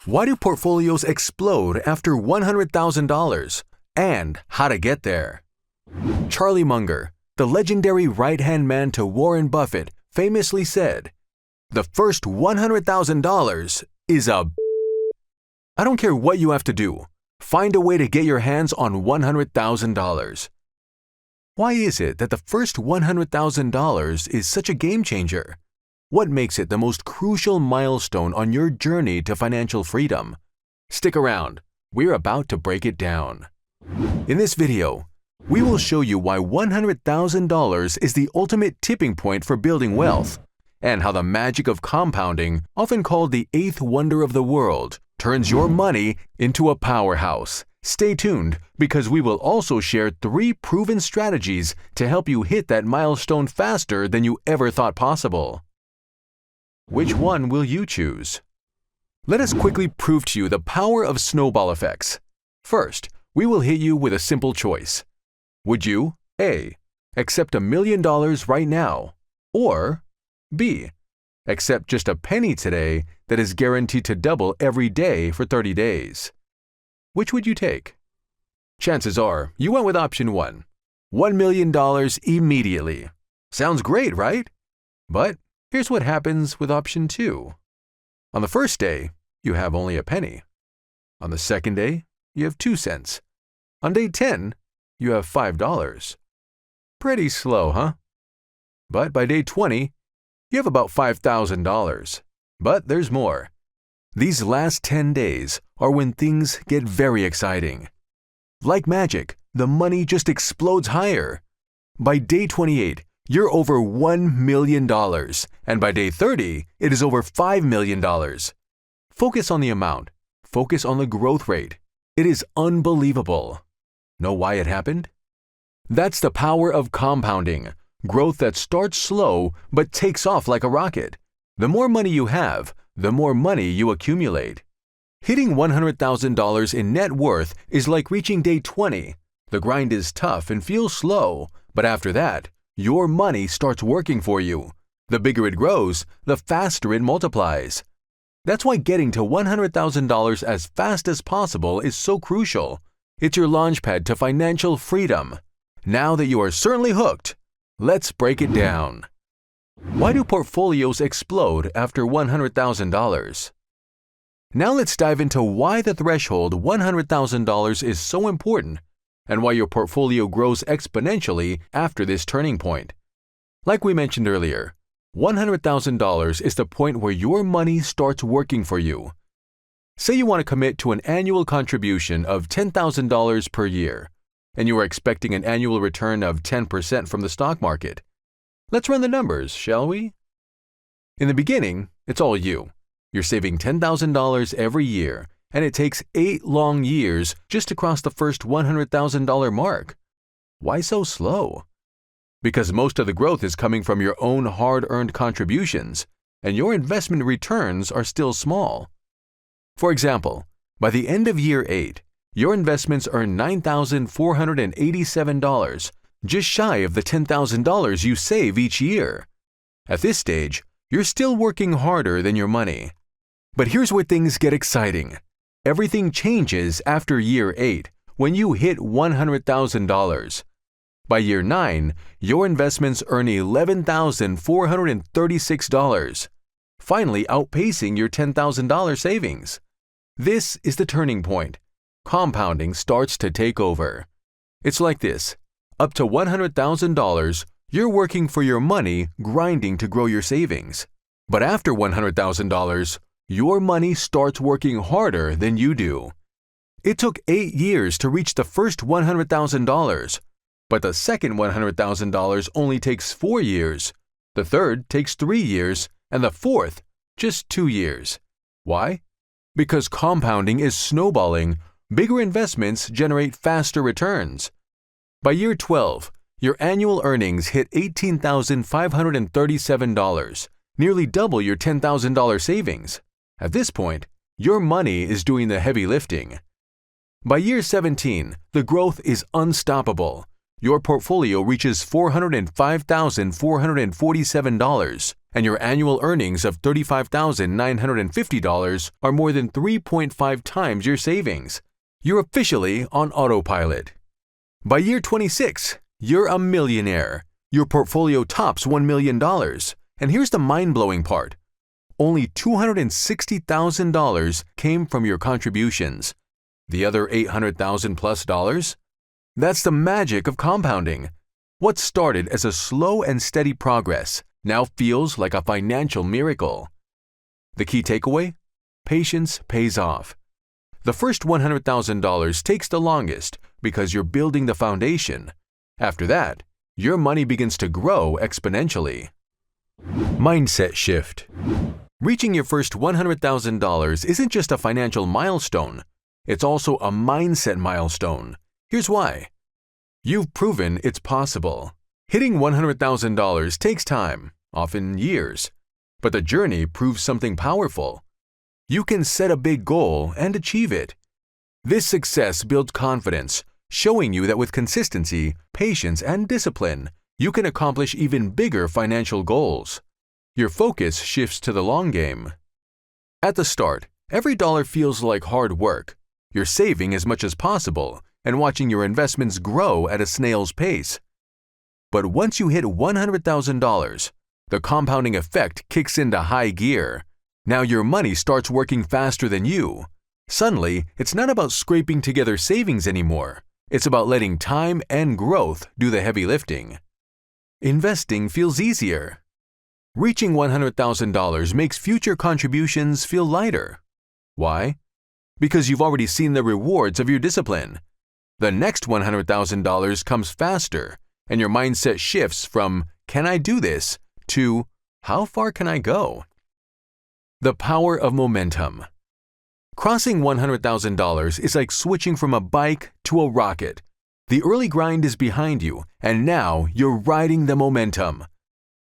Why do portfolios explode after $100,000? And how to get there. Charlie Munger, the legendary right-hand man to Warren Buffett, famously said, "The first $100,000 is a I don't care what you have to do. Find a way to get your hands on $100,000. Why is it that the first $100,000 is such a game changer? What makes it the most crucial milestone on your journey to financial freedom? Stick around. We're about to break it down. In this video, we will show you why $100,000 is the ultimate tipping point for building wealth, and how the magic of compounding, often called the eighth wonder of the world, turns your money into a powerhouse. Stay tuned, because we will also share 3 proven strategies to help you hit that milestone faster than you ever thought possible. Which one will you choose? Let us quickly prove to you the power of snowball effects. First, we will hit you with a simple choice. Would you A. Accept $1 million right now, or B. Accept just a penny today that is guaranteed to double every day for 30 days? Which would you take? Chances are you went with option 1, $1 million immediately. Sounds great, right? But here's what happens with option 2. On the first day, you have only a penny. On the second day, you have 2 cents. On day 10, you have $5. Pretty slow, huh? But by day 20, you have about $5,000. But there's more. These last 10 days are when things get very exciting. Like magic, the money just explodes higher. By day 28, you're over $1 million, and by day 30, it is over $5 million. Focus on the amount. Focus on the growth rate. It is unbelievable. Know why it happened? That's the power of compounding. Growth that starts slow but takes off like a rocket. The more money you have, the more money you accumulate. Hitting $100,000 in net worth is like reaching day 20. The grind is tough and feels slow, but after that, your money starts working for you. The bigger it grows, the faster it multiplies. That's why getting to $100,000 as fast as possible is so crucial. It's your launchpad to financial freedom. Now that you are certainly hooked, let's break it down. Why do portfolios explode after $100,000? Now let's dive into why the threshold $100,000 is so important, and why your portfolio grows exponentially after this turning point. Like we mentioned earlier, $100,000 is the point where your money starts working for you. Say you want to commit to an annual contribution of $10,000 per year, and you are expecting an annual return of 10% from the stock market. Let's run the numbers, shall we? In the beginning, it's all you. You're saving $10,000 every year, and it takes 8 long years just to cross the first $100,000 mark. Why so slow? Because most of the growth is coming from your own hard-earned contributions, and your investment returns are still small. For example, by the end of year 8, your investments earn $9,487, just shy of the $10,000 you save each year. At this stage, you're still working harder than your money. But here's where things get exciting. Everything changes after year 8, when you hit $100,000. By year 9, your investments earn $11,436, finally outpacing your $10,000 savings. This is the turning point. Compounding starts to take over. It's like this. Up to $100,000, you're working for your money, grinding to grow your savings. But after $100,000, your money starts working harder than you do. It took 8 years to reach the first $100,000, but the second $100,000 only takes 4 years. The third takes 3 years, and the fourth, just 2 years. Why? Because compounding is snowballing. Bigger investments generate faster returns. By year 12, your annual earnings hit $18,537, nearly double your $10,000 savings. At this point, your money is doing the heavy lifting. By year 17, the growth is unstoppable. Your portfolio reaches $405,447, and your annual earnings of $35,950 are more than 3.5 times your savings. You're officially on autopilot. By year 26, you're a millionaire. Your portfolio tops $1 million. And here's the mind-blowing part. Only $260,000 came from your contributions. The other $800,000 plus dollars? That's the magic of compounding. What started as a slow and steady progress now feels like a financial miracle. The key takeaway? Patience pays off. The first $100,000 takes the longest because you're building the foundation. After that, your money begins to grow exponentially. Mindset shift. Reaching your first $100,000 isn't just a financial milestone, it's also a mindset milestone. Here's why. You've proven it's possible. Hitting $100,000 takes time, often years, but the journey proves something powerful. You can set a big goal and achieve it. This success builds confidence, showing you that with consistency, patience, and discipline, you can accomplish even bigger financial goals. Your focus shifts to the long game. At the start, every dollar feels like hard work. You're saving as much as possible and watching your investments grow at a snail's pace. But once you hit $100,000, the compounding effect kicks into high gear. Now your money starts working faster than you. Suddenly, it's not about scraping together savings anymore. It's about letting time and growth do the heavy lifting. Investing feels easier. Reaching $100,000 makes future contributions feel lighter. Why? Because you've already seen the rewards of your discipline. The next $100,000 comes faster, and your mindset shifts from, "Can I do this?" to, "How far can I go?" The power of momentum. Crossing $100,000 is like switching from a bike to a rocket. The early grind is behind you, and now you're riding the momentum.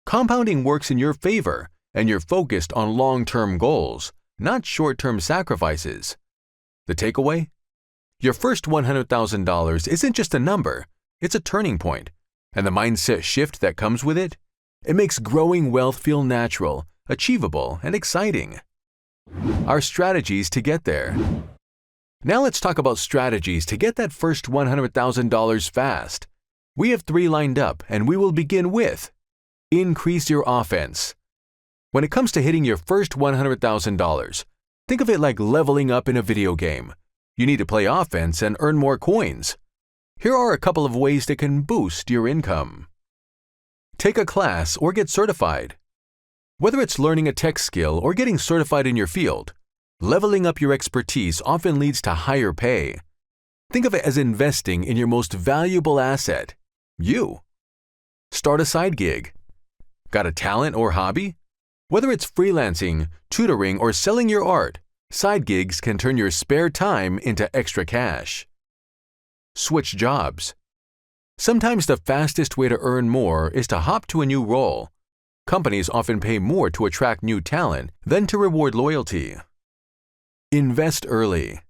Compounding works in your favor, and you're focused on long-term goals, not short-term sacrifices. The takeaway? Your first $100,000 isn't just a number, it's a turning point. And the mindset shift that comes with it? It makes growing wealth feel natural, achievable, and exciting. Our strategies to get there. Now let's talk about strategies to get that first $100,000 fast. We have 3 lined up, and we will begin with increase your offense. When it comes to hitting your first $100,000, think of it like leveling up in a video game. You need to play offense and earn more coins. Here are a couple of ways that can boost your income. Take a class or get certified. Whether it's learning a tech skill or getting certified in your field, leveling up your expertise often leads to higher pay. Think of it as investing in your most valuable asset, you. Start a side gig. Got a talent or hobby? Whether it's freelancing, tutoring, or selling your art, side gigs can turn your spare time into extra cash. Switch jobs. Sometimes the fastest way to earn more is to hop to a new role. Companies often pay more to attract new talent than to reward loyalty. Invest early.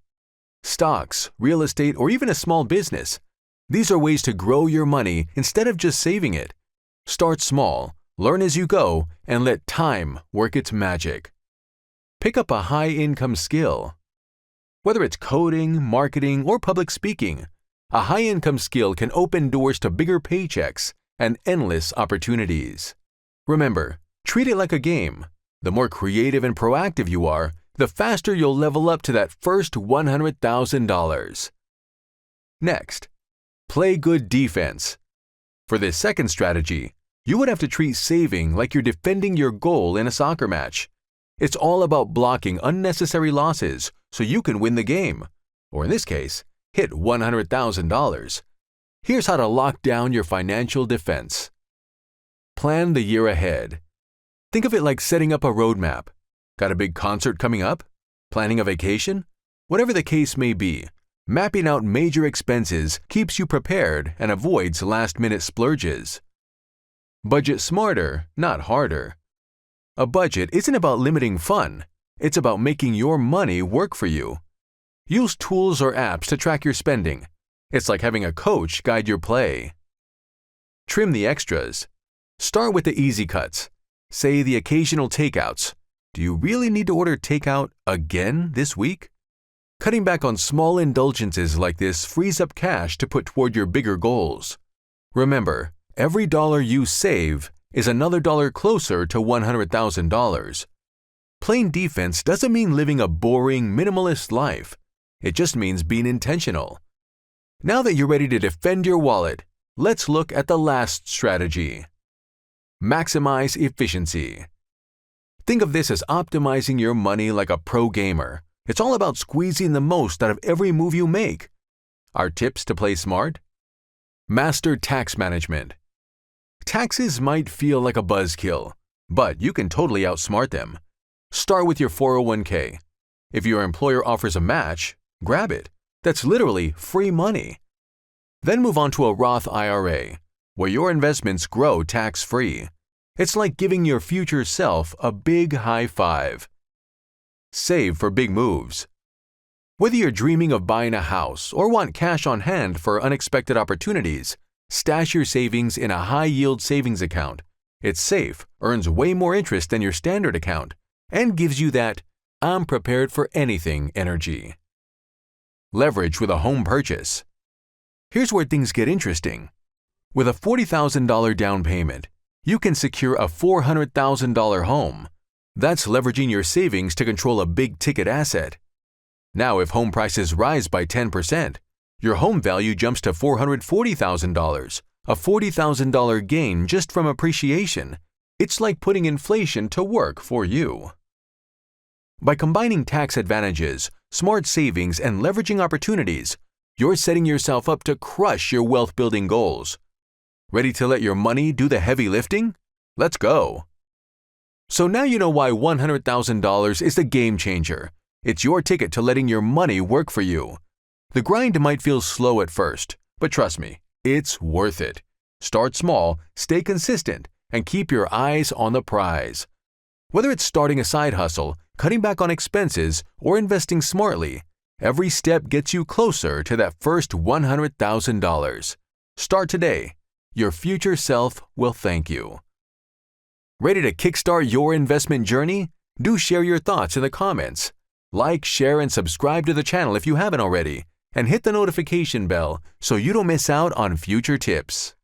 Stocks, real estate, or even a small business. These are ways to grow your money instead of just saving it. Start small, learn as you go, and let time work its magic. Pick up a high-income skill. Whether it's coding, marketing, or public speaking, a high-income skill can open doors to bigger paychecks and endless opportunities. Remember, treat it like a game. The more creative and proactive you are, the faster you'll level up to that first $100,000. Next, play good defense. For this second strategy, you would have to treat saving like you're defending your goal in a soccer match. It's all about blocking unnecessary losses so you can win the game, or in this case, hit $100,000. Here's how to lock down your financial defense. Plan the year ahead. Think of it like setting up a roadmap. Got a big concert coming up? Planning a vacation? Whatever the case may be, mapping out major expenses keeps you prepared and avoids last-minute splurges. Budget smarter, not harder. A budget isn't about limiting fun. It's about making your money work for you. Use tools or apps to track your spending. It's like having a coach guide your play. Trim the extras. Start with the easy cuts. Say the occasional takeouts. Do you really need to order takeout again this week? Cutting back on small indulgences like this frees up cash to put toward your bigger goals. Remember, every dollar you save is another dollar closer to $100,000. Playing defense doesn't mean living a boring, minimalist life. It just means being intentional. Now that you're ready to defend your wallet, let's look at the last strategy. Maximize efficiency. Think of this as optimizing your money like a pro gamer. It's all about squeezing the most out of every move you make. Our tips to play smart? Master tax management. Taxes might feel like a buzzkill, but you can totally outsmart them. Start with your 401k. If your employer offers a match, grab it. That's literally free money. Then move on to a Roth IRA, where your investments grow tax-free. It's like giving your future self a big high five. Save for big moves. Whether you're dreaming of buying a house or want cash on hand for unexpected opportunities, stash your savings in a high-yield savings account. It's safe, earns way more interest than your standard account, and gives you that "I'm prepared for anything" energy. Leverage with a home purchase. Here's where things get interesting. With a $40,000 down payment, you can secure a $400,000 home. That's leveraging your savings to control a big-ticket asset. Now, if home prices rise by 10%, your home value jumps to $440,000, a $40,000 gain just from appreciation. It's like putting inflation to work for you. By combining tax advantages, smart savings, and leveraging opportunities, you're setting yourself up to crush your wealth-building goals. Ready to let your money do the heavy lifting? Let's go! So now you know why $100,000 is the game changer. It's your ticket to letting your money work for you. The grind might feel slow at first, but trust me, it's worth it. Start small, stay consistent, and keep your eyes on the prize. Whether it's starting a side hustle, cutting back on expenses, or investing smartly, every step gets you closer to that first $100,000. Start today. Your future self will thank you. Ready to kickstart your investment journey? Do share your thoughts in the comments. Like, share, and subscribe to the channel if you haven't already, and hit the notification bell so you don't miss out on future tips.